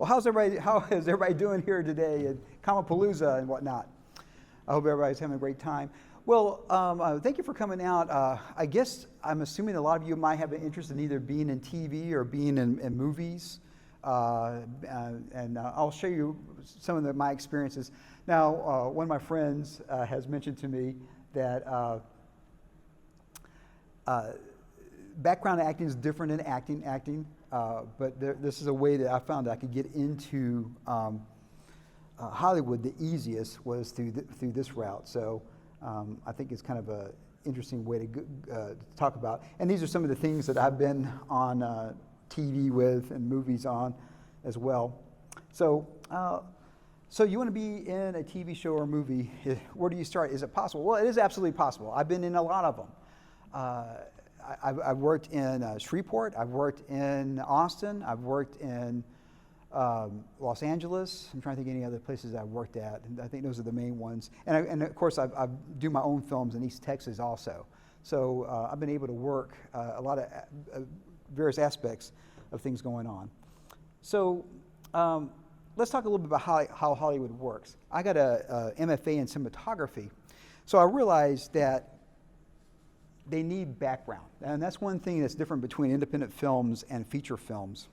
Well, how is everybody doing here today at Comicpalooza and whatnot? I hope everybody's having a great time. Well, thank you for coming out. I guess I'm assuming a lot of you might have an interest in either being in TV or being in movies. And I'll show you some of my experiences. Now, one of my friends has mentioned to me that background acting is different than acting, but this is a way that I found that I could get into Hollywood the easiest was through this route. So I think it's kind of an interesting way to talk about. And these are some of the things that I've been on TV with and movies on as well. So you want to be in a TV show or movie, where do you start? Is it possible? Well, it is absolutely possible. I've been in a lot of them. I've worked in Shreveport, I've worked in Austin, I've worked in Los Angeles. I'm trying to think of any other places I've worked at. And I think those are the main ones. And of course, I do my own films in East Texas also. So I've been able to work a lot of various aspects of things going on. So let's talk a little bit about how Hollywood works. I got a MFA in cinematography, so I realized that they need background, and that's one thing that's different between independent films and feature films.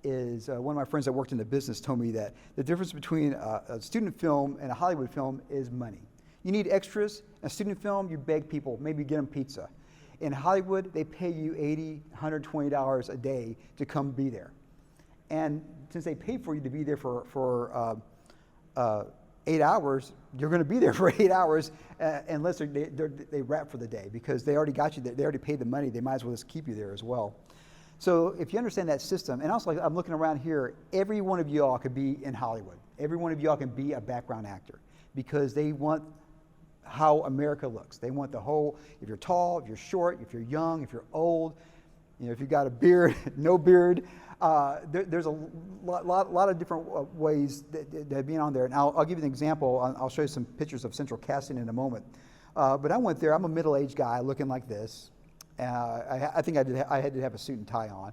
Is one of my friends that worked in the business told me that the difference between a student film and a Hollywood film is money. You need extras. In a student film, you beg people, maybe get them pizza. In Hollywood, they pay you $80, $120 a day to come be there. And since they pay for you to be there for 8 hours, you're going to be there for 8 hours unless they wrap for the day, because they already got you there. They already paid the money. They might as well just keep you there as well. So if you understand that system, and also, like, I'm looking around here, every one of you all could be in Hollywood. Every one of you all can be a background actor, because they want how America looks. They want the whole, if you're tall, if you're short, if you're young, if you're old, if you've got a beard, no beard. There's a lot of different ways that being on there. And I'll give you an example. I'll show you some pictures of central casting in a moment. But I went there. I'm a middle-aged guy looking like this. I think I had to have a suit and tie on.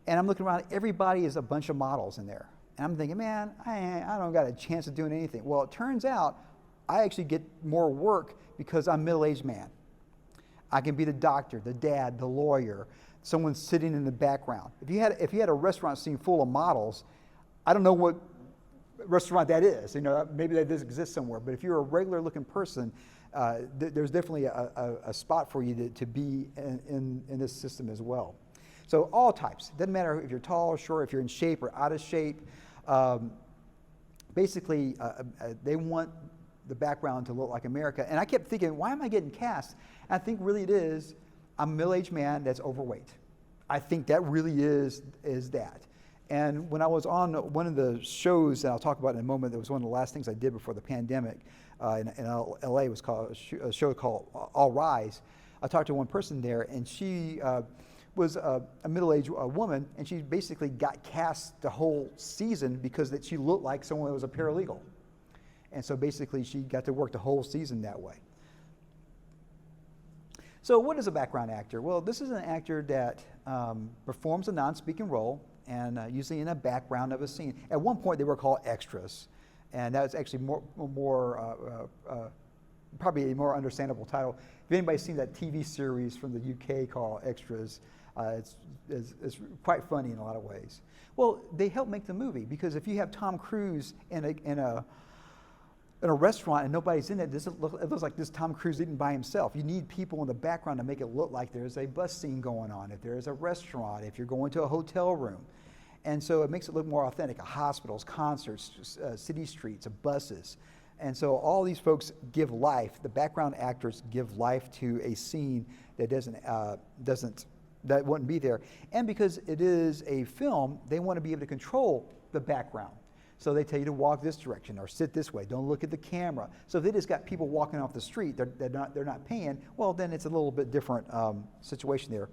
And I'm looking around. Everybody is a bunch of models in there. And I'm thinking, man, I don't got a chance of doing anything. Well, it turns out I actually get more work because I'm a middle-aged man. I can be the doctor, the dad, the lawyer, someone sitting in the background. If you had a restaurant scene full of models, I don't know what restaurant that is. Maybe that does exist somewhere. But if you're a regular-looking person, there's definitely a spot for you to be in this system as well. So all types. Doesn't matter if you're tall or short, if you're in shape or out of shape. Basically, they want the background to look like America. And I kept thinking, why am I getting cast? And I think really it is, I'm a middle-aged man that's overweight. I think that really is that. And when I was on one of the shows that I'll talk about in a moment, that was one of the last things I did before the pandemic in LA, was called a show called All Rise. I talked to one person there, and she was a middle-aged woman, and she basically got cast the whole season because that she looked like someone that was a paralegal. And so basically she got to work the whole season that way. So what is a background actor? Well, this is an actor that performs a non-speaking role, and usually in the background of a scene. At one point they were called extras, and that's actually probably a more understandable title. If anybody's seen that TV series from the UK called Extras, it's quite funny in a lot of ways. Well, they help make the movie, because if you have Tom Cruise in a restaurant and nobody's in it, it looks like this Tom Cruise eating by himself. You need people in the background to make it look like there's a bus scene going on, if there's a restaurant, if you're going to a hotel room. And so it makes it look more authentic. Hospitals, concerts, city streets, buses. And so all these folks give life. The background actors give life to a scene that that wouldn't be there. And because it is a film, they want to be able to control the background. So they tell you to walk this direction or sit this way. Don't look at the camera. So if they just got people walking off the street, they're not paying. Well, then it's a little bit different situation there.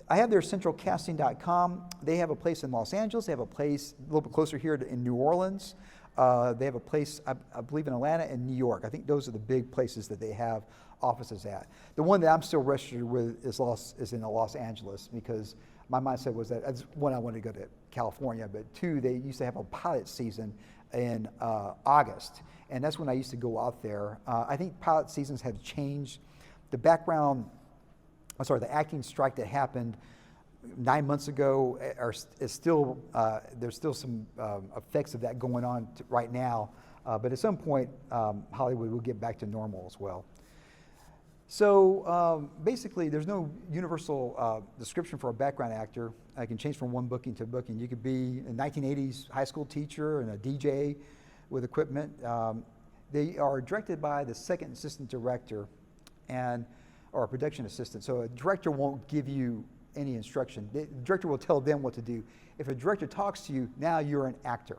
I have their centralcasting.com. They have a place in Los Angeles. They have a place a little bit closer here in New Orleans. They have a place, I believe, in Atlanta and New York. I think those are the big places that they have offices at. The one that I'm still registered with is in Los Angeles, because my mindset was that, one, I wanted to go to California, but two, they used to have a pilot season in August, and that's when I used to go out there. I think pilot seasons have changed. The acting strike that happened 9 months ago is still, there's still some effects of that going on right now, but at some point, Hollywood will get back to normal as well. So basically, there's no universal description for a background actor. I can change from one booking to booking. You could be a 1980s high school teacher and a DJ with equipment. They are directed by the second assistant director or a production assistant. So a director won't give you any instruction. The director will tell them what to do. If a director talks to you, now you're an actor.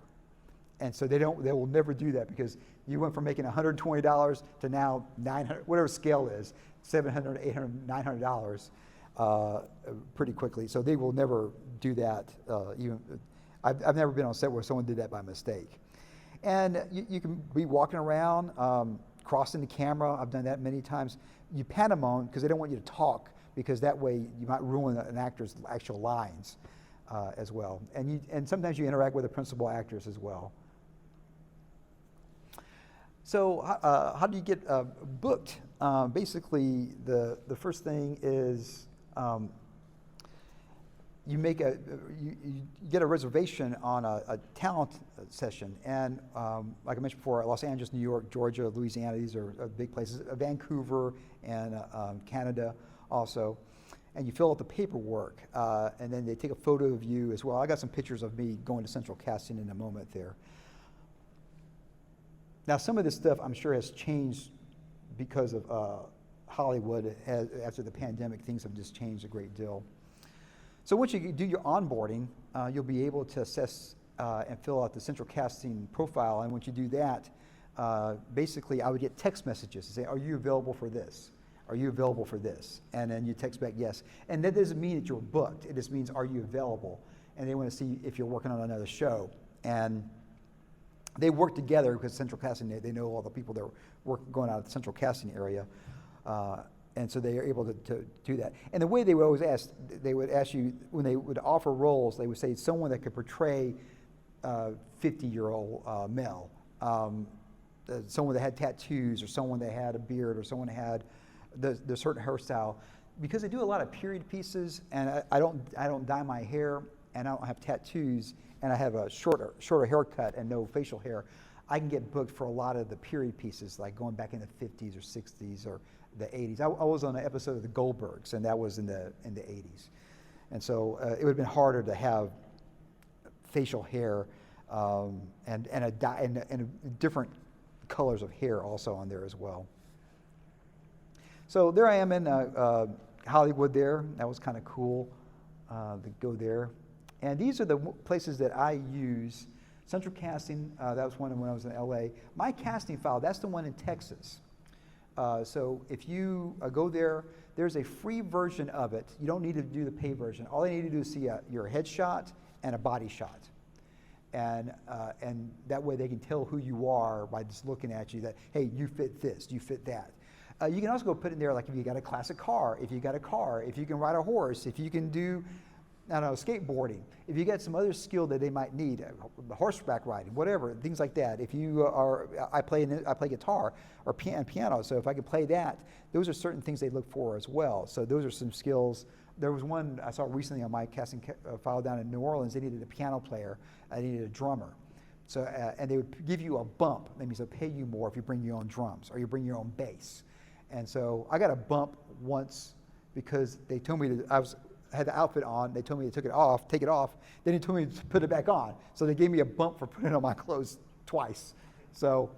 And so they will never do that, because you went from making $120 to now $900, whatever scale is, $700, $800, $900 pretty quickly. So they will never do that. I've never been on set where someone did that by mistake. And you can be walking around, crossing the camera. I've done that many times. You pantomime because they don't want you to talk, because that way you might ruin an actor's actual lines as well. And sometimes you interact with the principal actors as well. So how do you get booked? Basically, the first thing is you get a reservation on a talent session. And like I mentioned before, Los Angeles, New York, Georgia, Louisiana, these are big places. Vancouver and Canada also. And you fill out the paperwork, and then they take a photo of you as well. I got some pictures of me going to central casting in a moment there. Now, some of this stuff I'm sure has changed because of Hollywood. After the pandemic, things have just changed a great deal. So once you do your onboarding, you'll be able to assess and fill out the central casting profile. And once you do that, basically I would get text messages to say, are you available for this? Are you available for this? And then you text back yes. And that doesn't mean that you're booked. It just means, are you available? And they want to see if you're working on another show. And they work together, because central casting, they know all the people that are going out of the central casting area. And so they are able to do that. And the way they would always ask, they would ask you, when they would offer roles, they would say someone that could portray 50-year-old male, someone that had tattoos, or someone that had a beard, or someone that had the certain hairstyle. Because they do a lot of period pieces, and I don't dye my hair, and I don't have tattoos, and I have a shorter haircut and no facial hair, I can get booked for a lot of the period pieces, like going back in the 50s or 60s or the 80s. I was on an episode of the Goldbergs, and that was in the 80s. And so it would have been harder to have facial hair and different colors of hair also on there as well. So there I am in Hollywood there. That was kind of cool to go there. And these are the places that I use. Central Casting, that was one when I was in LA. My casting file, that's the one in Texas. So if you go there, there's a free version of it. You don't need to do the pay version. All they need to do is see your headshot and a body shot. And that way they can tell who you are by just looking at you, that, hey, you fit this, you fit that. You can also go put in there, like, if you got a classic car, if you got a car, if you can ride a horse, if you can do, I don't know, skateboarding, if you got some other skill that they might need, horseback riding, whatever, things like that. If you I play guitar or piano, so if I could play that, those are certain things they look for as well. So those are some skills. There was one I saw recently on my casting file down in New Orleans. They needed a piano player. I needed a drummer. So and they would give you a bump. That means they'll pay you more if you bring your own drums or you bring your own bass. And so I got a bump once because they told me that I had the outfit on. They told me to take it off. Then they told me to put it back on. So they gave me a bump for putting on my clothes twice. So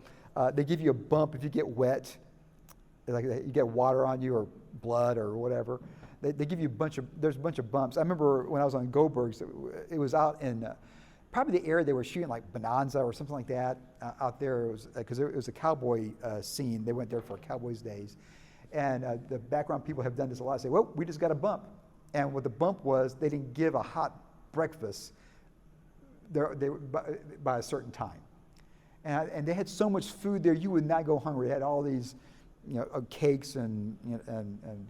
they give you a bump if you get wet, like you get water on you or blood or whatever. They give you there's a bunch of bumps. I remember when I was on Goldberg's, it was out in probably the area they were shooting, like Bonanza or something like that out there. It was because it was a cowboy scene. They went there for Cowboys Days. And the background people have done this a lot. Say, well, we just got a bump. And what the bump was, they didn't give a hot breakfast by a certain time. And they had so much food there, you would not go hungry. They had all these, cakes and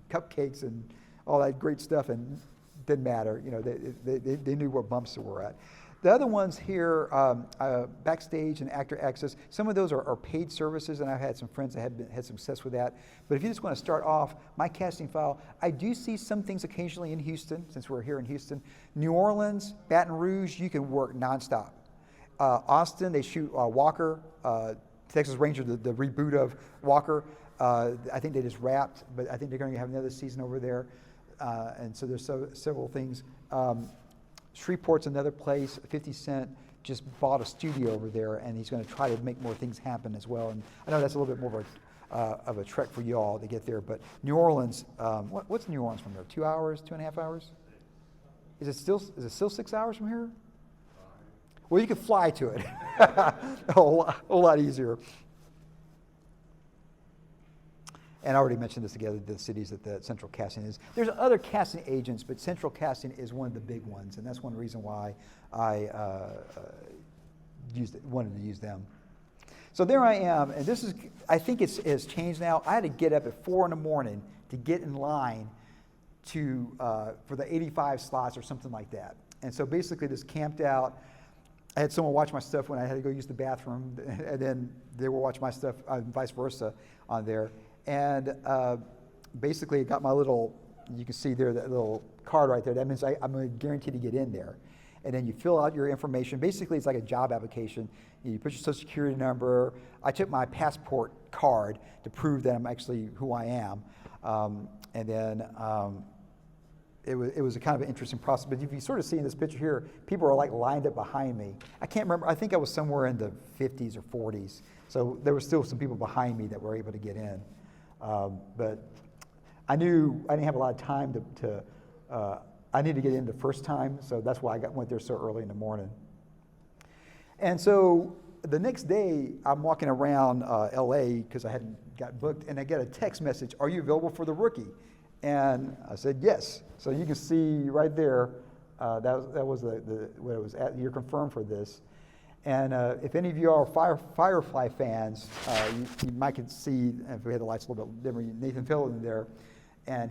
cupcakes and all that great stuff. And didn't matter. You know, they knew where bumps were at. The other ones here, backstage and actor access, some of those are paid services, and I've had some friends that had success with that. But if you just want to start off, my casting file, I do see some things occasionally in Houston, since we're here in Houston. New Orleans, Baton Rouge, you can work nonstop. Austin, they shoot Walker, Texas Ranger, the reboot of Walker. I think they just wrapped, but I think they're going to have another season over there. And so there's several things. Shreveport's another place. 50 Cent just bought a studio over there, and he's going to try to make more things happen as well. And I know that's a little bit more of a trek for you all to get there. But New Orleans, what's New Orleans from there? 2 hours, 2.5 hours? Is it still 6 hours from here? Well, you could fly to it. a whole lot easier. And I already mentioned this together, the cities that the central casting is. There's other casting agents, but central casting is one of the big ones, and that's one reason why I wanted to use them. So there I am, and this is, I think it's changed now. I had to get up at 4 in the morning to get in line for the 85 slots or something like that. And so basically just camped out. I had someone watch my stuff when I had to go use the bathroom, and then they will watch my stuff, vice versa, on there. And basically, I got my little, you can see there, that little card right there. That means I'm guaranteed to get in there. And then you fill out your information. Basically, it's like a job application. You put your social security number. I took my passport card to prove that I'm actually who I am. And then it was a kind of an interesting process. But if you sort of see in this picture here, people are like lined up behind me. I can't remember. I think I was somewhere in the 50s or 40s. So there were still some people behind me that were able to get in. But I knew I didn't have a lot of time I needed to get in the first time, so that's why I went there so early in the morning. And so the next day, I'm walking around LA because I hadn't got booked, and I get a text message, "Are you available for the rookie?" And I said, "Yes." So you can see right there, that was what it was at. You're confirmed for this. And if any of you are Firefly fans, you might can see, if we had the lights a little bit dimmer, Nathan Fillion there. And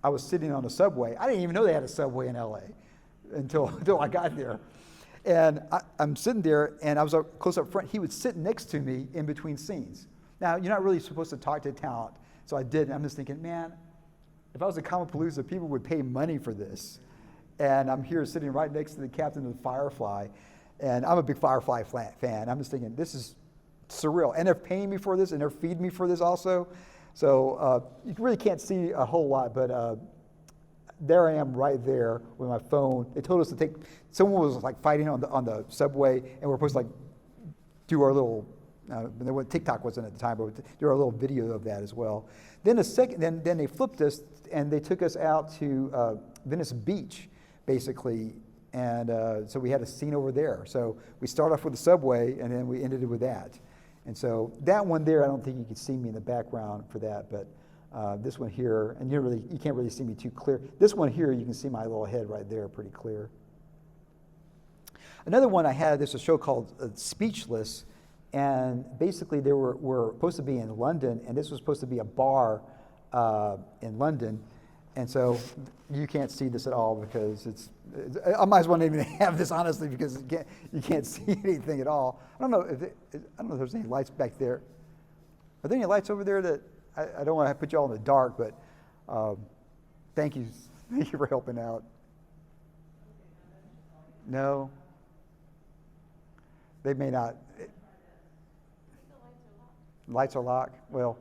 I was sitting on the subway. I didn't even know they had a subway in LA until I got there. And I'm sitting there, and I was close up front. He would sit next to me in between scenes. Now, you're not really supposed to talk to talent, so I did. And I'm just thinking, man, if I was at Comicpalooza, people would pay money for this. And I'm here sitting right next to the captain of the Firefly. And I'm a big Firefly fan. I'm just thinking, this is surreal. And they're paying me for this, and they're feeding me for this also. So you really can't see a whole lot, but there I am right there with my phone. They told us to take, someone was like fighting on the subway, and we're supposed to like do our little, TikTok wasn't at the time, but do our little video of that as well. Then then they flipped us, and they took us out to Venice Beach, basically. And so we had a scene over there. So we start off with the subway, and then we ended it with that. And so that one there, I don't think you could see me in the background for that, but this one here, and you can't really see me too clear. This one here, you can see my little head right there pretty clear. Another one I had, there's a show called Speechless, and basically they were supposed to be in London, and this was supposed to be a bar in London. And so you can't see this at all because I might as well not even have this, honestly, because you can't see anything at all. I don't know if there's any lights back there. Are there any lights over there that I don't want to put you all in the dark, but thank you for helping out. No, they may not. Lights are locked. Well,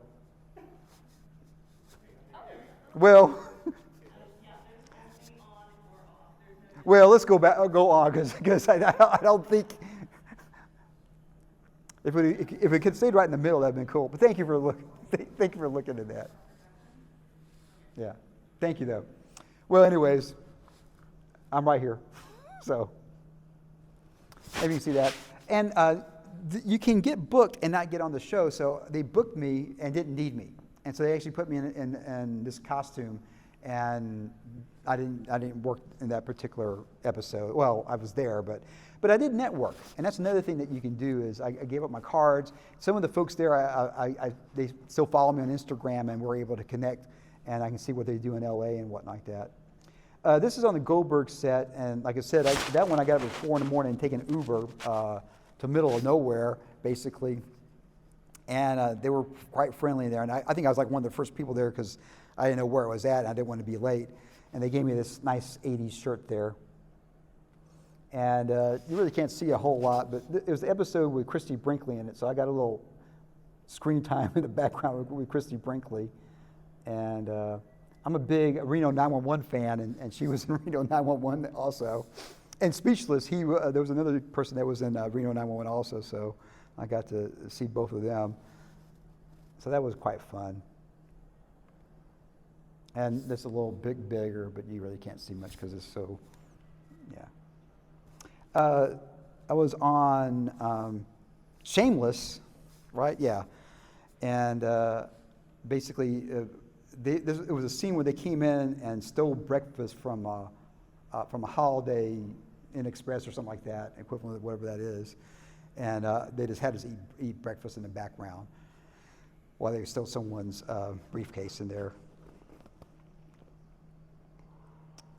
let's go on because I don't think if it could stay right in the middle, that'd been cool. But thank you for looking at that. Yeah, thank you though. Well, anyways, I'm right here, so maybe you can see that. And you can get booked and not get on the show. So they booked me and didn't need me, and so they actually put me in this costume, and I didn't work in that particular episode. Well, I was there, but I did network, and that's another thing that you can do is I gave up my cards. Some of the folks there, they still follow me on Instagram, and we're able to connect, and I can see what they do in LA and whatnot like that. This is on the Goldberg set, and like I said, that one I got up at 4 in the morning and taking an Uber to middle of nowhere, basically. And they were quite friendly there, and I think I was like one of the first people there because I didn't know where it was at, and I didn't want to be late. And they gave me this nice 80s shirt there. And you really can't see a whole lot, but it was the episode with Christy Brinkley in it, so I got a little screen time in the background with Christy Brinkley. And I'm a big Reno 911 fan, and she was in Reno 911 also. And Speechless, there was another person that was in Reno 911 also, so I got to see both of them. So that was quite fun. And this is a little bit bigger, but you really can't see much because it's so, yeah. I was on Shameless, right? Yeah. And basically, it was a scene where they came in and stole breakfast from a Holiday Inn Express or something like that, equivalent of whatever that is. And they just had us eat breakfast in the background while they stole someone's briefcase in there.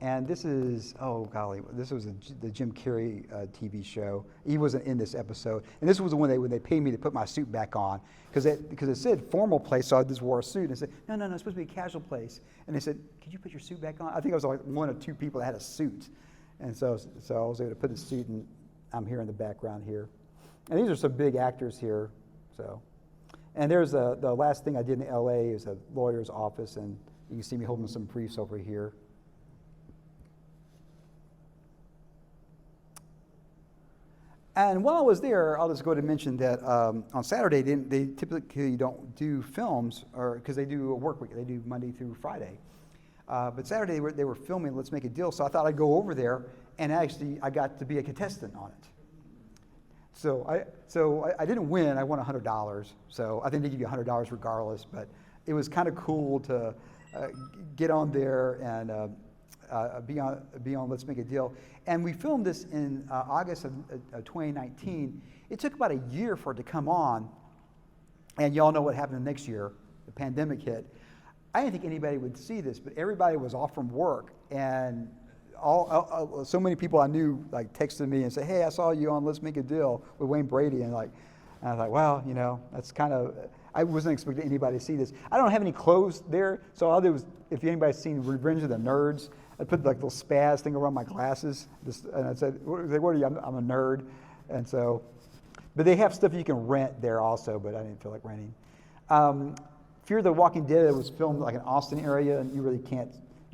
And this is, oh golly, this was the Jim Carrey TV show. He wasn't in this episode. And this was the one when they paid me to put my suit back on. Because it said formal place, so I just wore a suit. And I said, no, it's supposed to be a casual place. And they said, could you put your suit back on? I think I was like one or two people that had a suit. And so I was able to put the suit, and I'm here in the background here. And these are some big actors here. So, and there's the last thing I did in LA is a lawyer's office, and you can see me holding some briefs over here. And while I was there, I'll just go to mention that on Saturday, they typically don't do films, or because they do a work week. They do Monday through Friday. But Saturday, they were filming Let's Make a Deal, so I thought I'd go over there, and actually, I got to be a contestant on it. So I didn't win. I won $100. So I think they give you $100 regardless, but it was kind of cool to get on there and be on Let's Make a Deal. And we filmed this in August of 2019. It took about a year for it to come on, and y'all know what happened the next year. The pandemic hit. I didn't think anybody would see this, but everybody was off from work, and so many people I knew like texted me and said, "Hey, I saw you on Let's Make a Deal with Wayne Brady," and I was like, "Well, that's kind of." I wasn't expecting anybody to see this. I don't have any clothes there, so all I did was, if anybody's seen Revenge of the Nerds, I put like little spaz thing around my glasses, and I said, "What are you?" I'm a nerd, and so. But they have stuff you can rent there also, but I didn't feel like renting. Fear the Walking Dead, it was filmed like in Austin area, and you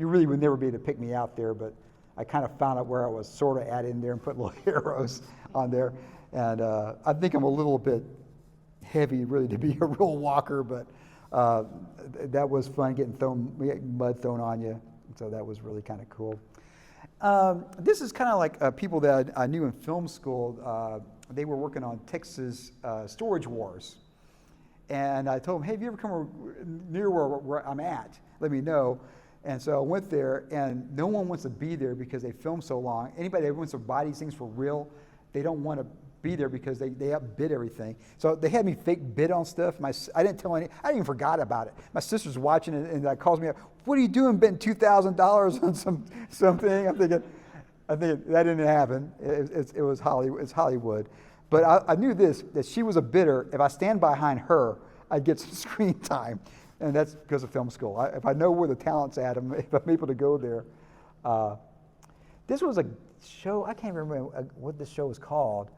really would never be able to pick me out there, but I kind of found out where I was sort of at in there and put little arrows on there. And I think I'm a little bit heavy really to be a real walker, but that was fun getting mud thrown on you. So that was really kind of cool. This is kind of like people that I knew in film school. They were working on Texas storage wars. And I told them, hey, if you ever come near where I'm at, let me know. And so I went there, and no one wants to be there because they film so long. Anybody that wants to buy these things for real, they don't want to be there because they outbid everything. So they had me fake bid on stuff. I didn't tell any. I even forgot about it. My sister's watching it, and that calls me up. What are you doing, betting $2,000 on something? I'm thinking that didn't happen. It was Hollywood. It's Hollywood. But I knew that she was a bidder. If I stand behind her, I'd get some screen time. And that's because of film school. If I know where the talent's at, if I'm able to go there. This was a show, I can't remember what this show was called.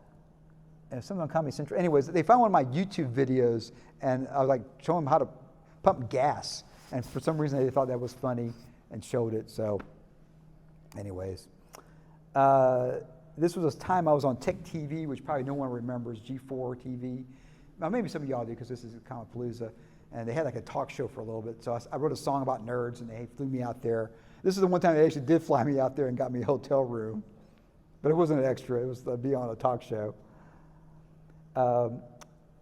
Something on Comedy Central. Anyways, they found one of my YouTube videos, and I was like showing them how to pump gas. And for some reason, they thought that was funny and showed it. So anyways. This was a time I was on Tech TV, which probably no one remembers, G4 TV. Now, maybe some of y'all do because this is Comicpalooza. And they had like a talk show for a little bit. So I wrote a song about nerds, and they flew me out there. This is the one time they actually did fly me out there and got me a hotel room. But it wasn't an extra. It was to be on a talk show.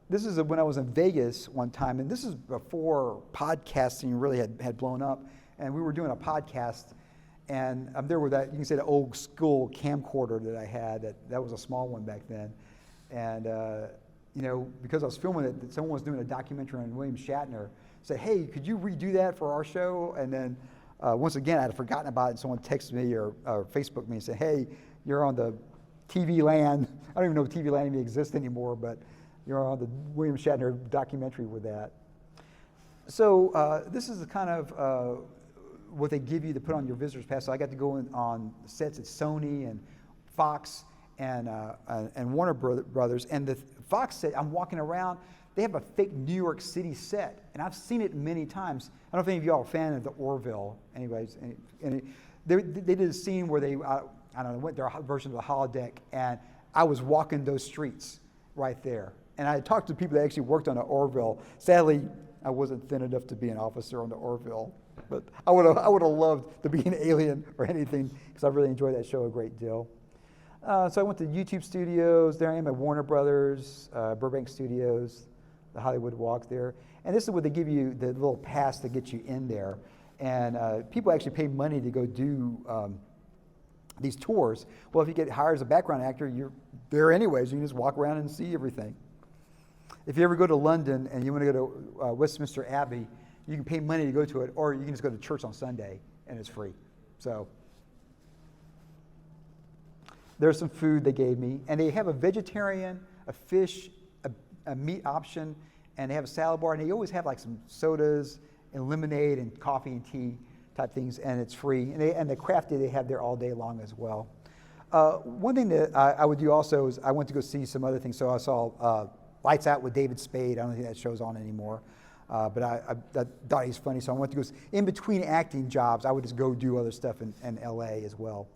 This is when I was in Vegas one time. And this is before podcasting really had blown up. And we were doing a podcast. And I'm there with that, you can say the old school camcorder that I had. That was a small one back then. And because I was filming it, someone was doing a documentary on William Shatner. Said, hey, could you redo that for our show? And then Once again, I had forgotten about it, and someone texted me or Facebooked me and said, hey, you're on the TV Land. I don't even know if TV Land even exists anymore, but you're on the William Shatner documentary with that. So this is the kind of what they give you to put on your visitor's pass. So I got to go on sets at Sony and Fox and Warner Brothers. And the Fox set, I'm walking around, they have a fake New York City set, and I've seen it many times. I don't know if any of y'all are a fan of the Orville. Anyways, they did a scene where they, I don't know, went their version of the holodeck, and I was walking those streets right there. And I talked to people that actually worked on the Orville. Sadly, I wasn't thin enough to be an officer on the Orville, but I would have loved to be an alien or anything, because I really enjoyed that show a great deal. So I went to YouTube Studios. There I am at Warner Brothers, Burbank Studios, the Hollywood Walk there. And this is what they give you, the little pass to get you in there. And people actually pay money to go do these tours. Well, if you get hired as a background actor, you're there anyways. You can just walk around and see everything. If you ever go to London and you want to go to Westminster Abbey, you can pay money to go to it, or you can just go to church on Sunday and it's free. So there's some food they gave me, and they have a vegetarian, a fish, a meat option, and they have a salad bar, and they always have like some sodas and lemonade and coffee and tea type things, and it's free. And the craft day they have there all day long as well. One thing that I would do also is I went to go see some other things. So I saw Lights Out with David Spade. I don't think that show's on anymore. But I thought he's funny, so I went to go, in between acting jobs, I would just go do other stuff in LA as well.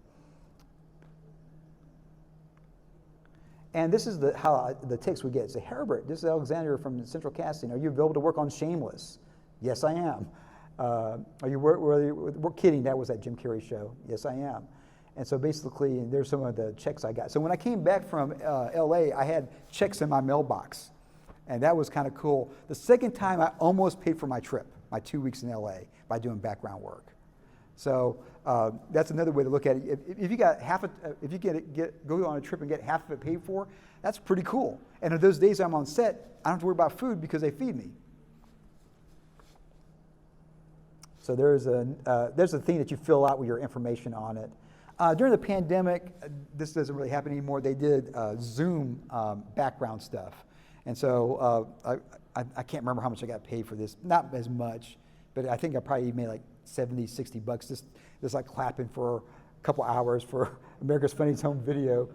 And this is how the text we get. Say, Herbert, this is Alexander from Central Casting. Are you available to work on Shameless? Yes, I am. Are you we're kidding, that was that Jim Carrey show. Yes, I am. And so basically, and there's some of the checks I got. So when I came back from LA, I had checks in my mailbox. And that was kind of cool. The second time, I almost paid for my trip, my 2 weeks in LA, by doing background work. So that's another way to look at it. If you got if you go on a trip and get half of it paid for, that's pretty cool. And if those days I'm on set, I don't have to worry about food because they feed me. So there's a thing that you fill out with your information on it. During the pandemic, this doesn't really happen anymore. They did Zoom background stuff. And so I can't remember how much I got paid for this. Not as much, but I think I probably made like $70, $60 just like clapping for a couple hours for America's Funniest Home Video.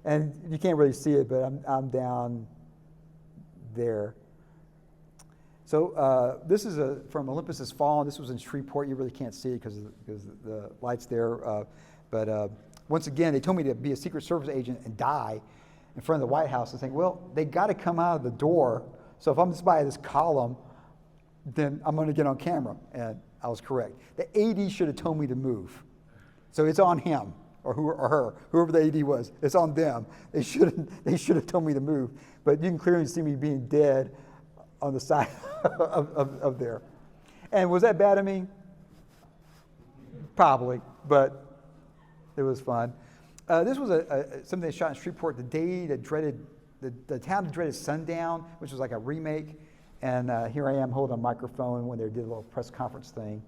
And you can't really see it, but I'm down there. So this is from Olympus Has Fallen. This was in Shreveport. You really can't see it because the light's there. But once again, they told me to be a Secret Service agent and die in front of the White House and think, well, they got to come out of the door. So if I'm just by this column, then I'm going to get on camera. And I was correct. The AD should have told me to move. So it's on him or her, whoever the AD was. It's on them. They should have told me to move. But you can clearly see me being dead on the side of there. And was that bad of me? Probably, but it was fun. This was something they shot in Shreveport the day that dreaded, the town that dreaded sundown, which was like a remake. And here I am holding a microphone when they did a little press conference thing.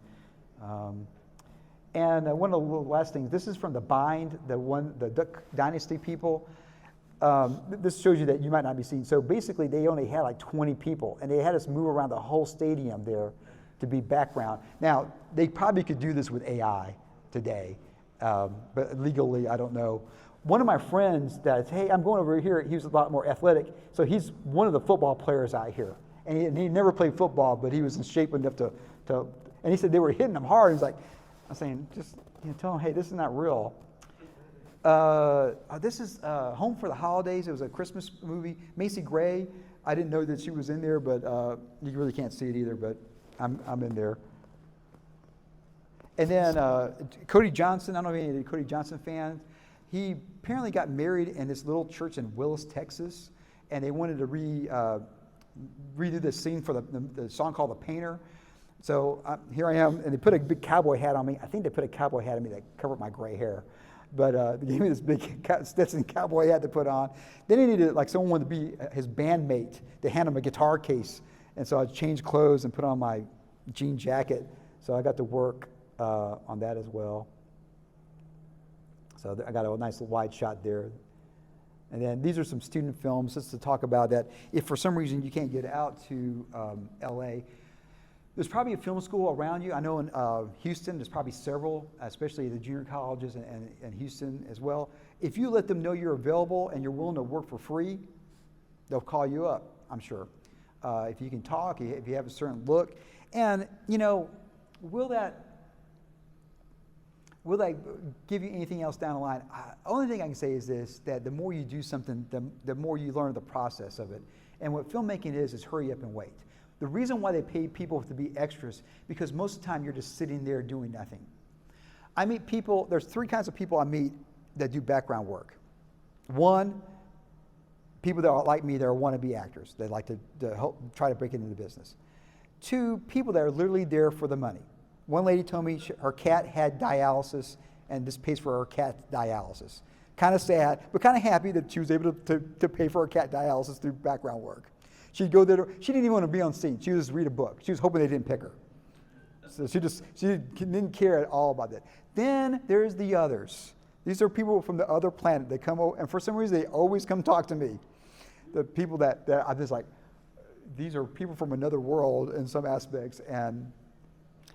And one of the last things, this is from The Bind, the Duck Dynasty people. This shows you that you might not be seeing. So basically, they only had like 20 people, and they had us move around the whole stadium there to be background. Now, they probably could do this with AI today, but legally, I don't know. One of my friends that, hey, I'm going over here, he was a lot more athletic, so he's one of the football players out here. And he never played football, but he was in shape enough to and he said they were hitting him hard. He's like, I'm saying, just tell him, hey, this is not real. This is Home for the Holidays. It was a Christmas movie. Macy Gray, I didn't know that she was in there, but you really can't see it either, but I'm in there. And then Cody Johnson, I don't know if any of the Cody Johnson fans, he apparently got married in this little church in Willis, Texas, and they wanted to redo the scene for the song called The Painter. So here I am, and they put a big cowboy hat on me. I think they put a cowboy hat on me that covered my gray hair. But they gave me this big Stetson cowboy hat to put on. Then he needed, like, someone wanted to be his bandmate. They hand him a guitar case. And so I changed clothes and put on my jean jacket. So I got to work on that as well. So I got a nice wide shot there. And then these are some student films, just to talk about that. If for some reason you can't get out to LA, there's probably a film school around you. I know in Houston, there's probably several, especially the junior colleges and Houston as well. If you let them know you're available and you're willing to work for free, they'll call you up, I'm sure. If you can talk, if you have a certain look. And, you know, will that give you anything else down the line? Only thing I can say is this, that the more you do something, the more you learn the process of it. And what filmmaking is hurry up and wait. The reason why they pay people to be extras, because most of the time you're just sitting there doing nothing. I meet people, there's three kinds of people I meet that do background work. One, people that are like me, that are wannabe actors. They like to help, try to break into the business. Two, people that are literally there for the money. One lady told me her cat had dialysis, and this pays for her cat's dialysis. Kind of sad, but kind of happy that she was able to pay for her cat dialysis through background work. She'd go there. She didn't even want to be on scene. She would just read a book. She was hoping they didn't pick her. So she didn't care at all about that. Then there's the others. These are people from the other planet. They come over, and for some reason they always come talk to me. The people that I'm just like, these are people from another world in some aspects, and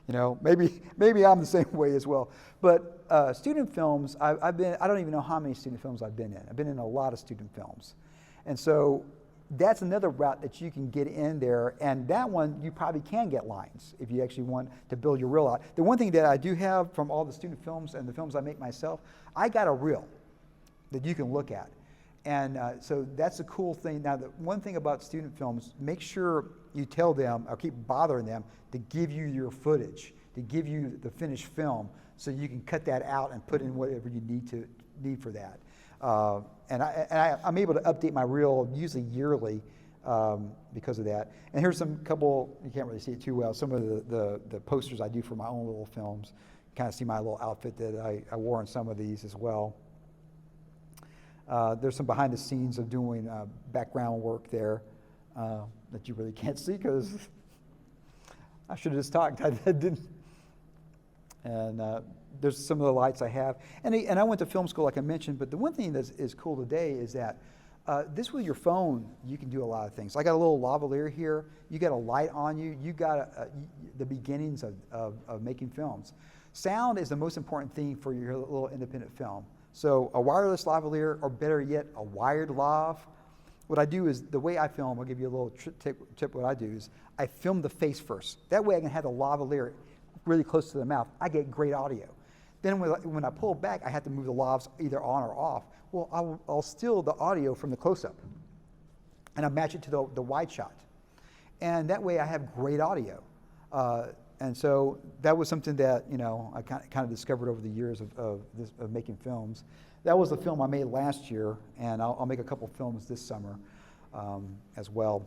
you know, maybe I'm the same way as well. But student films, I don't even know how many student films I've been in. I've been in a lot of student films. And so that's another route that you can get in there. And that one, you probably can get lines if you actually want to build your reel out. The one thing that I do have from all the student films and the films I make myself, I got a reel that you can look at. And so that's a cool thing. Now, the one thing about student films, make sure you tell them or keep bothering them to give you your footage, to give you the finished film, so you can cut that out and put in whatever you need for that. And I'm able to update my reel usually yearly because of that. And here's some couple, you can't really see it too well, some of the posters I do for my own little films. You kind of see my little outfit that I wore in some of these as well. There's some behind the scenes of doing background work there that you really can't see because I should have just talked. I didn't. And there's some of the lights I have. And I went to film school, like I mentioned, but the one thing that is cool today is that this with your phone, you can do a lot of things. I got a little lavalier here. You got a light on you. You got the beginnings of making films. Sound is the most important thing for your little independent film. So a wireless lavalier, or better yet, a wired lav. What I do is, the way I film, I'll give you a little tip. What I do is, I film the face first. That way I can have the lavalier really close to the mouth. I get great audio. Then when I pull back, I have to move the lavs either on or off. Well, I'll steal the audio from the close-up, and I match it to the wide shot. And that way I have great audio. And so that was something that, you know, I kind of discovered over the years of making films. That was the film I made last year, and I'll make a couple films this summer as well.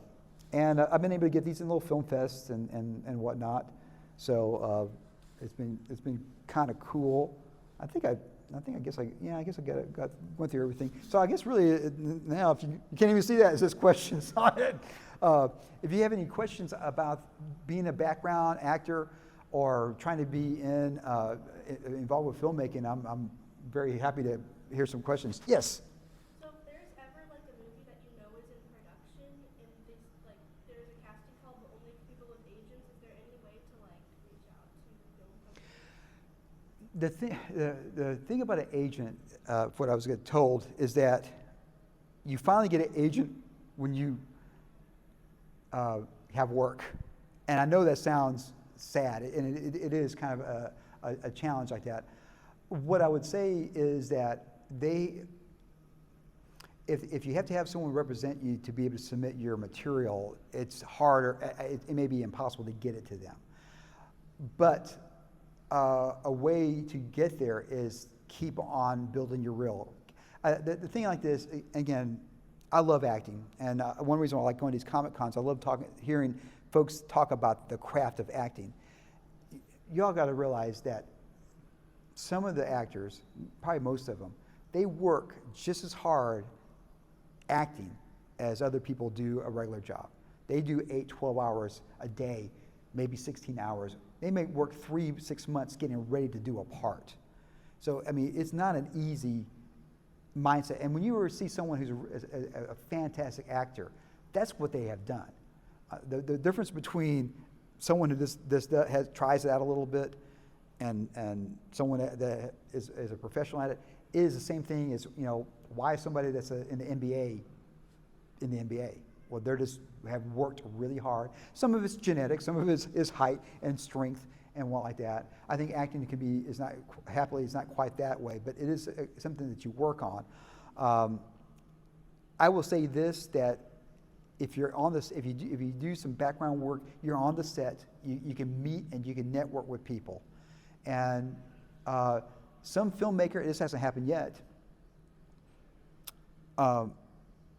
And I've been able to get these in little film fests and whatnot. So it's been kind of cool. I guess I went through everything. So I guess really now, if you can't even see that, it says questions on it. If you have any questions about being a background actor or trying to be involved with filmmaking, I'm very happy to hear some questions. Yes? So if there's ever like a movie that you know is in production and there's a casting call but only people with agents, is there any way to like reach out to film companies? The thing about an agent, what I was getting told, is that you finally get an agent when you have work. And I know that sounds sad, and it is kind of a challenge like that. What I would say is that if you have to have someone represent you to be able to submit your material, it's harder, it may be impossible to get it to them. But a way to get there is keep on building your reel. The thing like this, again, I love acting, and one reason why I like going to these Comic Cons, I love hearing folks talk about the craft of acting. You all got to realize that some of the actors, probably most of them, they work just as hard acting as other people do a regular job. They do 8, 12 hours a day, maybe 16 hours They may work 3-6 months getting ready to do a part. So, I mean, it's not an easy mindset. And when you see someone who's a fantastic actor, that's what they have done. The difference between someone who tries it out a little bit and someone that is a professional at it is the same thing as, you know, why somebody that's in the NBA in the NBA? Well, they just have worked really hard. Some of it's genetic, some of it is height and strength and what like that. I think acting is not quite that way, but it is something that you work on. I will say this, that if you're on this, if you do some background work, you're on the set, you can meet and you can network with people. And some filmmaker, this hasn't happened yet.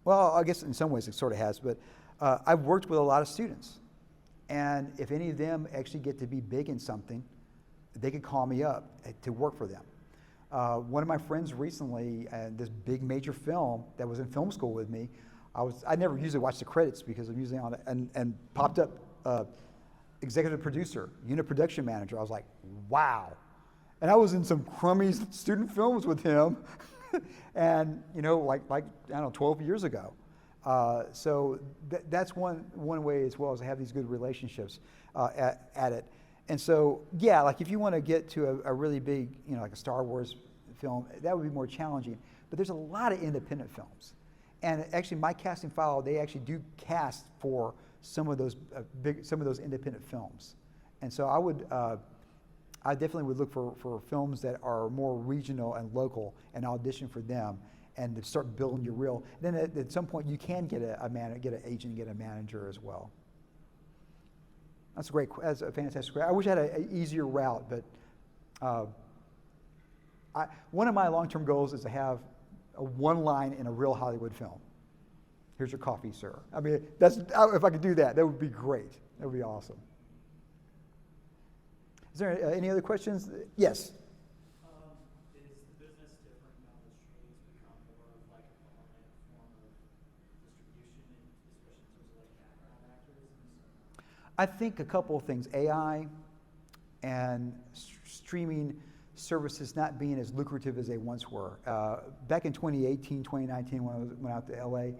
Well, I guess in some ways it sort of has, but I've worked with a lot of students. And if any of them actually get to be big in something, they could call me up to work for them. One of my friends recently, this big major film that was in film school with me, I never usually watch the credits because I'm usually on it, and popped up executive producer, unit production manager. I was like, wow. And I was in some crummy student films with him, and you know, like I don't know, 12 years ago. So that's one way as well, as to have these good relationships at it. And so, yeah, like if you want to get to a really big, you know, like a Star Wars film, that would be more challenging. But there's a lot of independent films. And actually, my casting file, they actually do cast for some of those independent films. And so I definitely would look for films that are more regional and local and audition for them and to start building your reel. Then at some point, you can get an agent, get a manager as well. That's a fantastic. I wish I had an easier route, but one of my long-term goals is to have one line in a real Hollywood film. Here's your coffee, sir. I mean, if I could do that, that would be great. That would be awesome. Is there any other questions? Yes. Is the business different now that streaming's become more of like a permanent form of distribution, especially in terms of like background actors and stuff? I think a couple of things. AI and streaming services not being as lucrative as they once were. Back in 2018, 2019, when I went out to LA,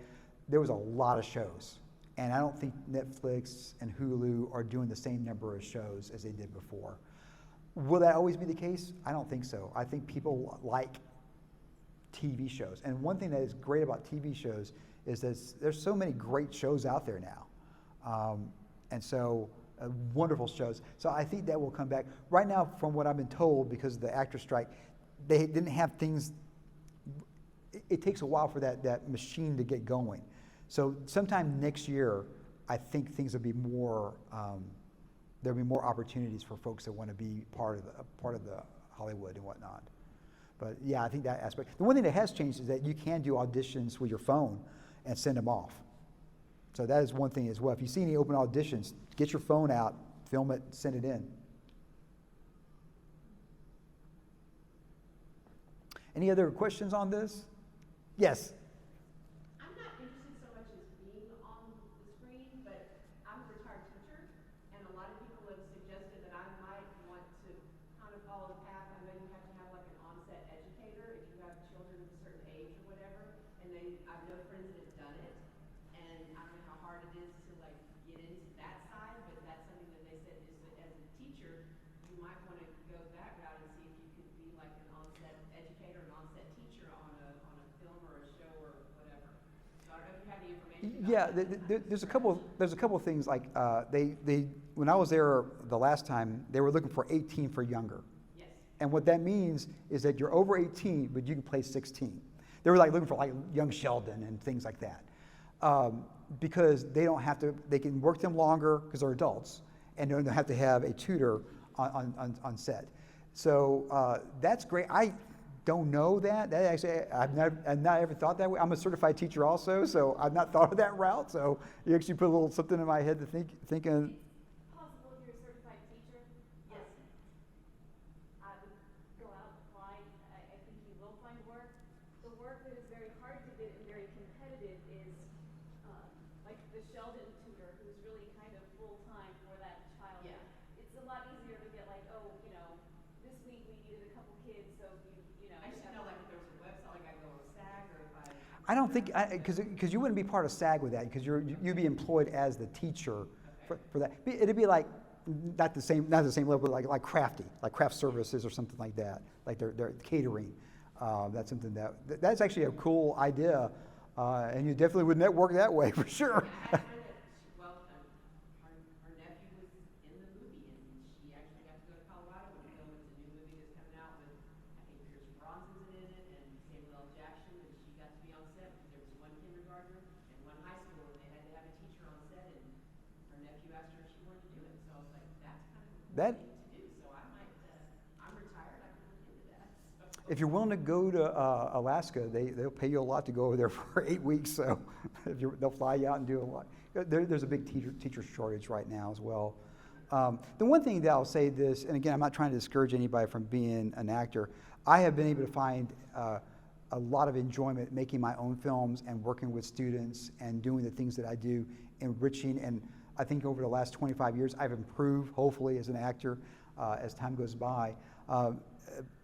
there was a lot of shows. And I don't think Netflix and Hulu are doing the same number of shows as they did before. Will that always be the case? I don't think so. I think people like TV shows. And one thing that is great about TV shows is that there's so many great shows out there now. And so wonderful shows. So I think that will come back. Right now, from what I've been told, because of the actor strike, they didn't have things. It takes a while for that machine to get going. So sometime next year, I think things will be more. There'll be more opportunities for folks that want to be part of the Hollywood and whatnot. But yeah, I think that aspect. The one thing that has changed is that you can do auditions with your phone and send them off. So that is one thing as well. If you see any open auditions, get your phone out, film it, send it in. Any other questions on this? Yes. I'm not interested so much as being on the screen, but I'm a retired teacher, and a lot of people have suggested that I might want to kind of follow the path. I know you have to have like an on-set educator if you have children of a certain age or whatever, and I've known friends that have done it, and I don't know how hard it is to like get into that side, but that's something that they said is that as a teacher, you might want to go that route and see if you could be like an on-set educator, an on-set teacher on a film or a show or whatever. So I don't know if you have any information about Yeah, that. there's a couple of things like when I was there the last time, they were looking for 18 for younger. Yes. And what that means is that you're over 18, but you can play 16. They were like looking for like young Sheldon and things like that. Because they don't have to, they can work them longer because they're adults, and don't have to have a tutor on set. So that's great. I don't know that. That actually, I've not ever thought that way. I'm a certified teacher also, so I've not thought of that route. So you actually put a little something in my head to think of. Possible if you're a certified teacher? Yes. I would go out and apply. I think you will find work. The work that is very hard to get and very competitive is like the Sheldon tutor, who's really kind of full-time for that child. Yeah. It's a lot easier I don't think, because you wouldn't be part of SAG with that, because you'd be employed as the teacher for that. It'd be like, not the same level, but like crafty, like craft services or something like that, like they're catering. That's something that's actually a cool idea, and you definitely would network that way for sure. Well, her nephew was in the movie, and she actually got to go to Colorado and film. It's a new movie that's coming out with, I think Pierce Brosnan's in it, and Samuel L. Jackson, and she got to be on set because there was one kindergartner and one high school, and they had to have a teacher on set, and her nephew asked her if she wanted to do it. So I was like, that's kind of a cool That- thing to do. So I might, I'm retired, I can look into that. So. If you're willing to go to Alaska, they'll pay you a lot to go over there for 8 weeks. So they'll fly you out and do a lot. There's a big teacher shortage right now as well. The one thing that I'll say this, and again, I'm not trying to discourage anybody from being an actor. I have been able to find a lot of enjoyment making my own films and working with students and doing the things that I do, enriching. And I think over the last 25 years, I've improved, hopefully, as an actor as time goes by.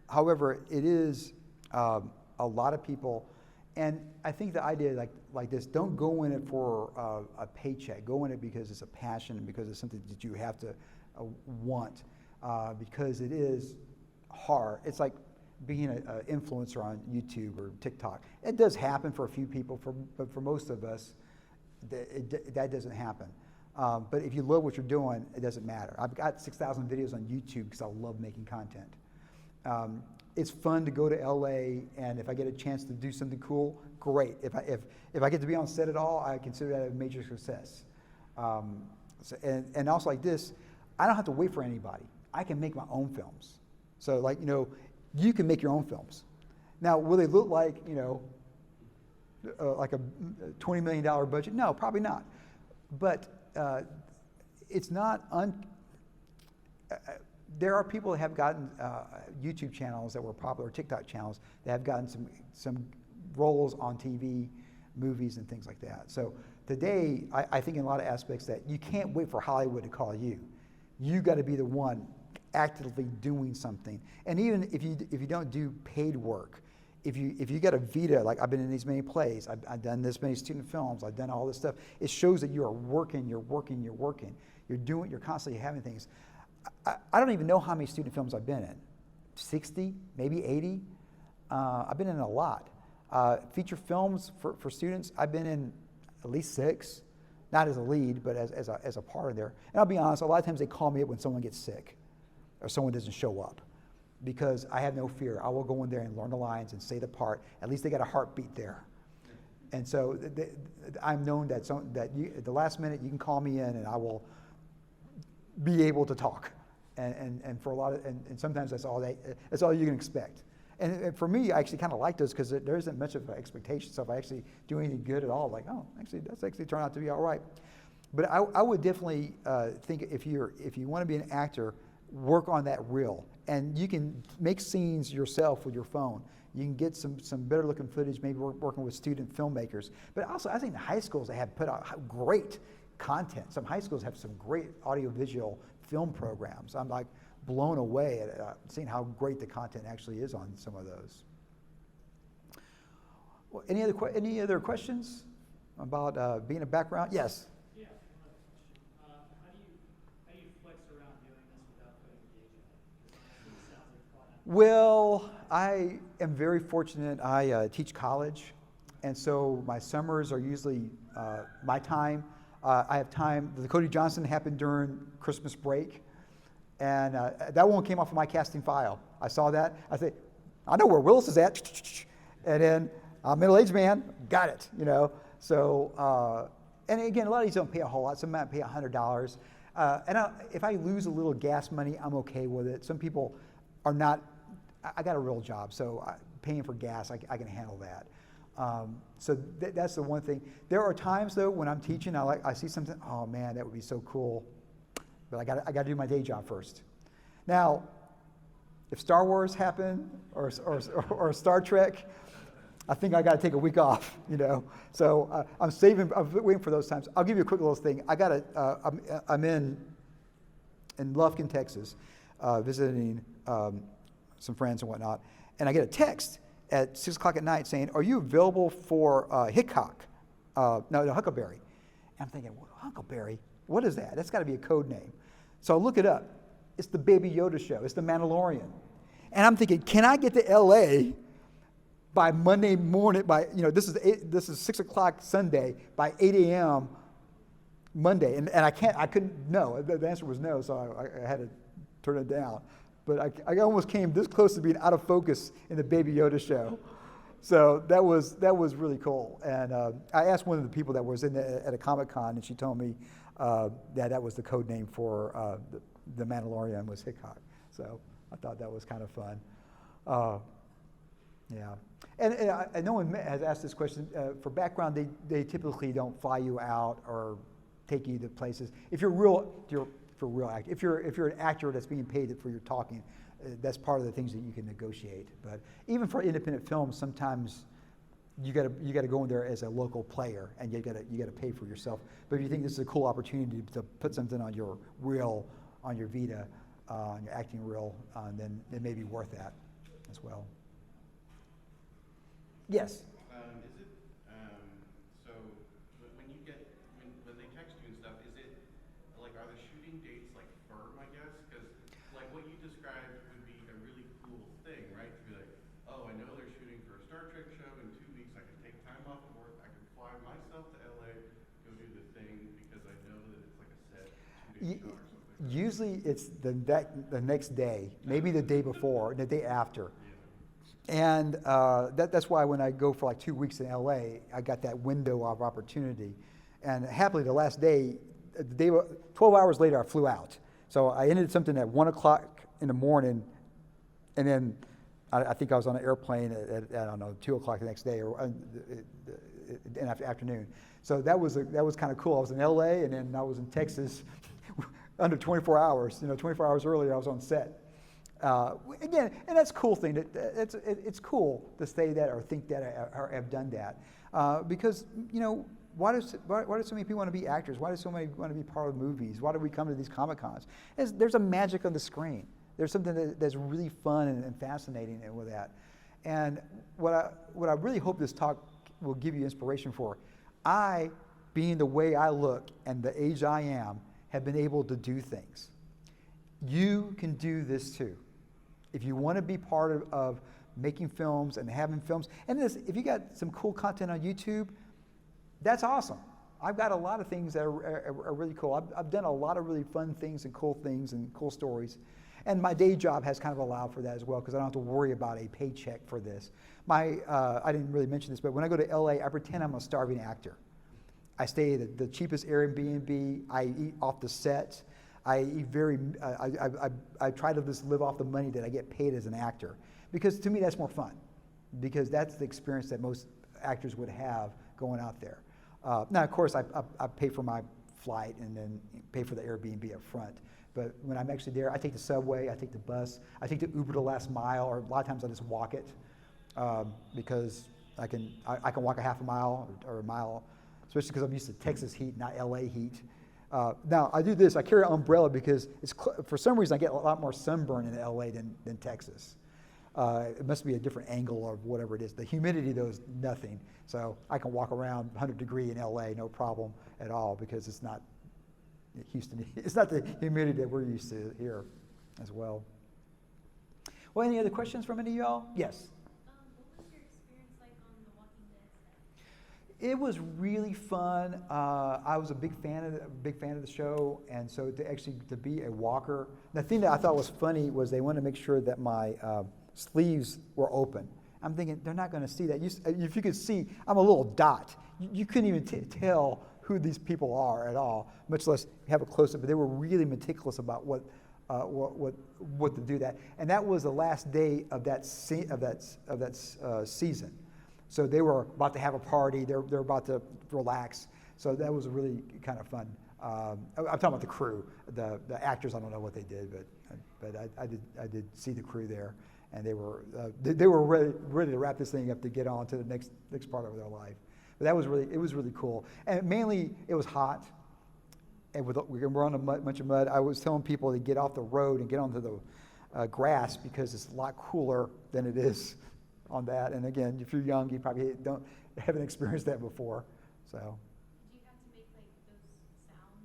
However, it is a lot of people, and I think the idea like this, don't go in it for a paycheck. Go in it because it's a passion and because it's something that you have to want, because it is hard. It's like being an influencer on YouTube or TikTok. It does happen for a few people, but for most of us, that doesn't happen. But if you love what you're doing, it doesn't matter. I've got 6,000 videos on YouTube because I love making content. It's fun to go to LA, and if I get a chance to do something cool, great. If I get to be on set at all, I consider that a major success. And also like this, I don't have to wait for anybody. I can make my own films. So like, you can make your own films. Now, will they look like, like a $20 million budget? No, probably not. But it's not there are people that have gotten YouTube channels that were popular, TikTok channels, that have gotten some roles on TV, movies, and things like that. So today, I think in a lot of aspects that you can't wait for Hollywood to call you. You got to be the one actively doing something. And even if you don't do paid work, if you got a vita, like I've been in these many plays, I've done this many student films, I've done all this stuff, it shows that you are working, you're constantly having things. I don't even know how many student films I've been in. 60, maybe 80. I've been in a lot. Feature films for students, I've been in at least 6, not as a lead, but as a part of there. And I'll be honest, a lot of times they call me up when someone gets sick or someone doesn't show up, because I have no fear. I will go in there and learn the lines and say the part. At least they got a heartbeat there. And so I'm known that at the last minute you can call me in and I will be able to talk. And for a lot of, and sometimes that's all you can expect. And for me, I actually kind of like those because there isn't much of an expectation. So if I actually do anything good at all, like, oh, actually, that's actually turned out to be all right. But I would definitely think if you want to be an actor, work on that reel. And you can make scenes yourself with your phone. You can get some better looking footage, maybe working with student filmmakers. But also, I think the high schools, they have put out great content. Some high schools have some great audiovisual film programs. I'm like blown away at seeing how great the content actually is on some of those. Well, any other questions about being a background? Yes. Yeah, another question. How do you flex around doing this without putting a gauge on it? Because it sounds like fun. Well, I am very fortunate. I teach college, and so my summers are usually my time. I have time. The Cody Johnson happened during Christmas break, and that one came off of my casting file. I saw that. I said, I know where Willis is at. And then I'm a middle-aged man. Got it, So, and again, a lot of these don't pay a whole lot. Some might pay $100. And if I lose a little gas money, I'm okay with it. Some people are not. I got a real job, so paying for gas, I can handle that. So that's the one thing. There are times though when I'm teaching, I see something. Oh man, that would be so cool, but I got to do my day job first. Now, if Star Wars happen or Star Trek, I think I got to take a week off. So I'm waiting for those times. I'll give you a quick little thing. I'm in Lufkin, Texas, visiting some friends and whatnot, and I get a text. at 6 o'clock at night saying, "Are you available for Hickok?" No, Huckleberry. And I'm thinking, well, Huckleberry? What is that? That's got to be a code name. So I look it up. It's the Baby Yoda show. It's the Mandalorian. And I'm thinking, can I get to L.A. by Monday morning? This is 6 o'clock Sunday by 8 a.m. Monday, and I couldn't. No, the answer was no. So I had to turn it down. But I almost came this close to being out of focus in the Baby Yoda show. So that was really cool. And I asked one of the people that was at a Comic-Con, and she told me that was the code name for the Mandalorian was Hickok. So I thought that was kind of fun. Yeah. And no one has asked this question. For background, they typically don't fly you out or take you to places. If you're if you're an actor that's being paid for your talking, that's part of the things that you can negotiate. But even for independent films, sometimes you got to go in there as a local player, and you got to pay for yourself. But if you think this is a cool opportunity to put something on your reel, on your Vita, on your acting reel, then it may be worth that as well. Yes. Is it so when they text you and stuff? Is it like, are the shooting dates like firm? I guess because like what you described would be a really cool thing, right? To be like, oh, I know they're shooting for a Star Trek show in 2 weeks. I can take time off of work. I can fly myself to LA, go do the thing because I know that it's like a set 2 day show or something. Usually it's the next day, maybe the day before, the day after. And that's why when I go for like 2 weeks in LA, I got that window of opportunity. And happily, the last day, 12 hours later, I flew out. So I ended something at 1 o'clock in the morning, and then I think I was on an airplane at 2 o'clock the next day or in the afternoon. So that was kind of cool. I was in LA, and then I was in Texas under 24 hours. 24 hours earlier, I was on set. Again, and that's a cool thing. It's cool to say that or think that or have done that. Because, why do so many people want to be actors? Why do so many want to be part of movies? Why do we come to these Comic-Cons? There's a magic on the screen. There's something that's really fun and fascinating with that. And what I really hope this talk will give you inspiration for, I, being the way I look and the age I am, have been able to do things. You can do this too. If you want to be part of making films and having films, and if you got some cool content on YouTube, that's awesome. I've got a lot of things that are really cool. I've done a lot of really fun things and cool stories. And my day job has kind of allowed for that as well, because I don't have to worry about a paycheck for this. I didn't really mention this, but when I go to LA, I pretend I'm a starving actor. I stay at the cheapest Airbnb. I eat off the set. I try to just live off the money that I get paid as an actor, because to me that's more fun, because that's the experience that most actors would have going out there. Now, of course, I pay for my flight and then pay for the Airbnb up front. But when I'm actually there, I take the subway, I take the bus, I take the Uber the last mile, or a lot of times I just walk it, because I can walk a half a mile or a mile, especially because I'm used to Texas heat, not LA heat. Now, I do this. I carry an umbrella because for some reason I get a lot more sunburn in LA than Texas. It must be a different angle or whatever it is. The humidity, though, is nothing. So I can walk around 100 degree in LA, no problem at all, because it's not Houston. It's not the humidity that we're used to here as well. Well, any other questions from any of y'all? Yes. What was your experience like on The Walking Dead set? It was really fun. I was a big fan of the show, and so to be a walker. The thing that I thought was funny was they wanted to make sure that my sleeves were open. I'm thinking they're not going to see that. If you could see, I'm a little dot. You couldn't even tell who these people are at all, much less have a close up. But they were really meticulous about what to do that. And that was the last day of that season. So they were about to have a party. They're about to relax. So that was really kind of fun. I'm talking about the crew. The actors, I don't know what they did, but I did see the crew there, and they were ready to wrap this thing up to get on to the next part of their life. But it was really cool. And mainly it was hot, and we're on a bunch of mud. I was telling people to get off the road and get onto the grass, because it's a lot cooler than it is on that. And again, if you're young, you probably haven't experienced that before. So. Do you have to make like those sounds?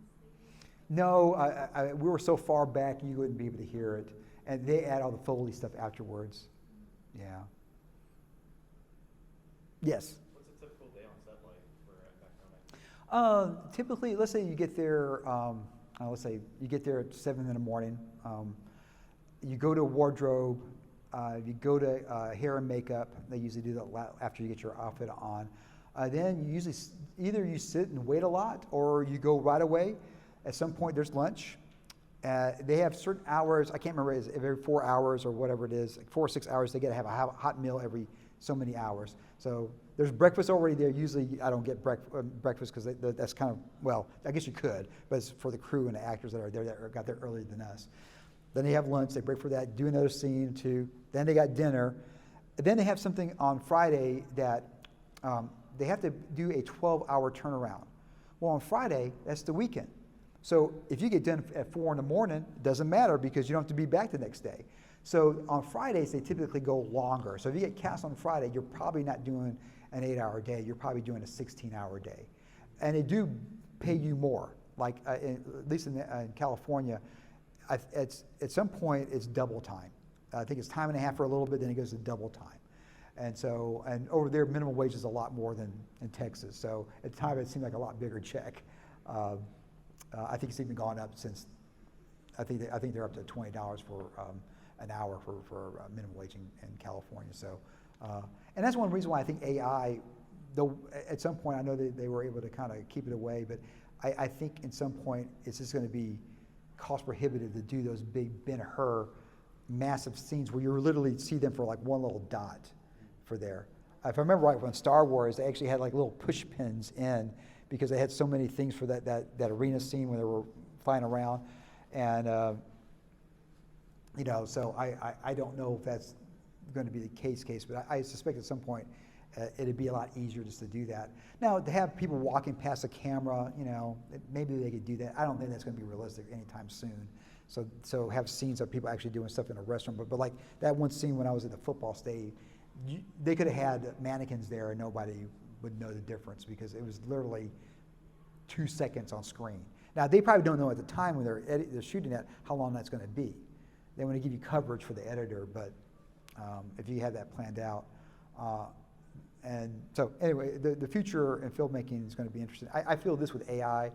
No, we were so far back you wouldn't be able to hear it. And they add all the Foley stuff afterwards. Yeah. Yes? What's a typical day on set like for MKCOMIC? Typically, let's say you get there, at 7 in the morning. You go to wardrobe, you go to hair and makeup. They usually do that after you get your outfit on. Then you usually either you sit and wait a lot or you go right away. At some point there's lunch. They have certain hours, I can't remember, it's every 4 hours or whatever it is, like 4 or 6 hours, they get to have a hot meal every so many hours. So there's breakfast already there. Usually I don't get breakfast because that's kind of, well, I guess you could, but it's for the crew and the actors that are there that got there earlier than us. Then they have lunch, they break for that, do another scene or two. Then they got dinner. Then they have something on Friday that they have to do a 12-hour turnaround. Well, on Friday, that's the weekend. So if you get done at 4 in the morning, it doesn't matter because you don't have to be back the next day. So on Fridays, they typically go longer. So if you get cast on Friday, you're probably not doing an 8-hour day. You're probably doing a 16-hour day. And they do pay you more. Like, at least in California, at some point, it's double time. I think it's time and a half for a little bit, then it goes to double time. And so, and over there, minimum wage is a lot more than in Texas. So at the time, it seemed like a lot bigger check. I think it's even gone up since, I think they're up to $20 for an hour for minimum wage in California. So, and that's one reason why I think AI, though at some point I know they were able to kind of keep it away, but I think at some point it's just going to be cost prohibitive to do those big Ben-Hur massive scenes where you literally see them for like one little dot for there. If I remember right, when Star Wars, they actually had like little push pins in because they had so many things for that arena scene when they were flying around. And, so I don't know if that's going to be the case, but I suspect at some point it'd be a lot easier just to do that. Now, to have people walking past the camera, maybe they could do that. I don't think that's going to be realistic anytime soon. So have scenes of people actually doing stuff in a restaurant. But like that one scene when I was at the football stadium, they could have had mannequins there and nobody would know the difference because it was literally 2 seconds on screen. Now, they probably don't know at the time when they're shooting that how long that's going to be. They want to give you coverage for the editor, but if you have that planned out. And so anyway, the future in filmmaking is going to be interesting. I feel this with AI.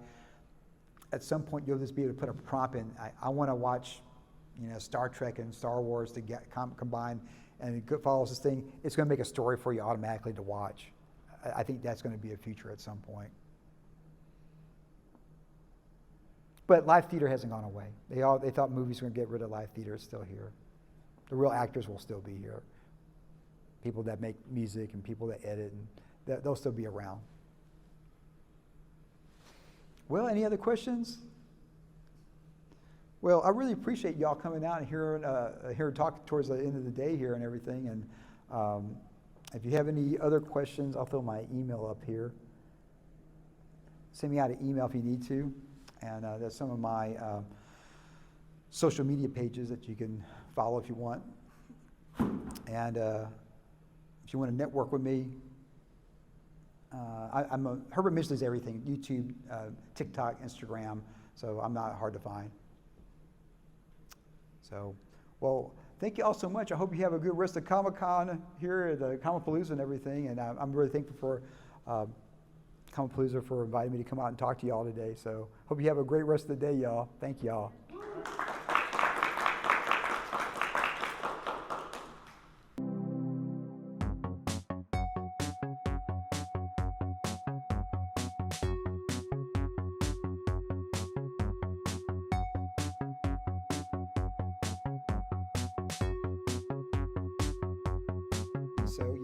At some point, you'll just be able to put a prompt in. I want to watch, Star Trek and Star Wars to get combine, and it follows this thing. It's going to make a story for you automatically to watch. I think that's going to be a future at some point. But live theater hasn't gone away. They thought movies were going to get rid of live theater. It's still here. The real actors will still be here. People that make music and people that edit, and they'll still be around. Well, any other questions? Well, I really appreciate y'all coming out and hearing talk towards the end of the day here and everything. And if you have any other questions, I'll throw my email up here. Send me out an email if you need to. And there's some of my social media pages that you can follow if you want. And if you want to network with me, Herbert Midgley's everything: YouTube, TikTok, Instagram. So I'm not hard to find. So, well, thank you all so much. I hope you have a good rest of Comic-Con here at the Comicpalooza and everything. And I'm really thankful for Comicpalooza for inviting me to come out and talk to y'all today. So hope you have a great rest of the day, y'all. Thank y'all. So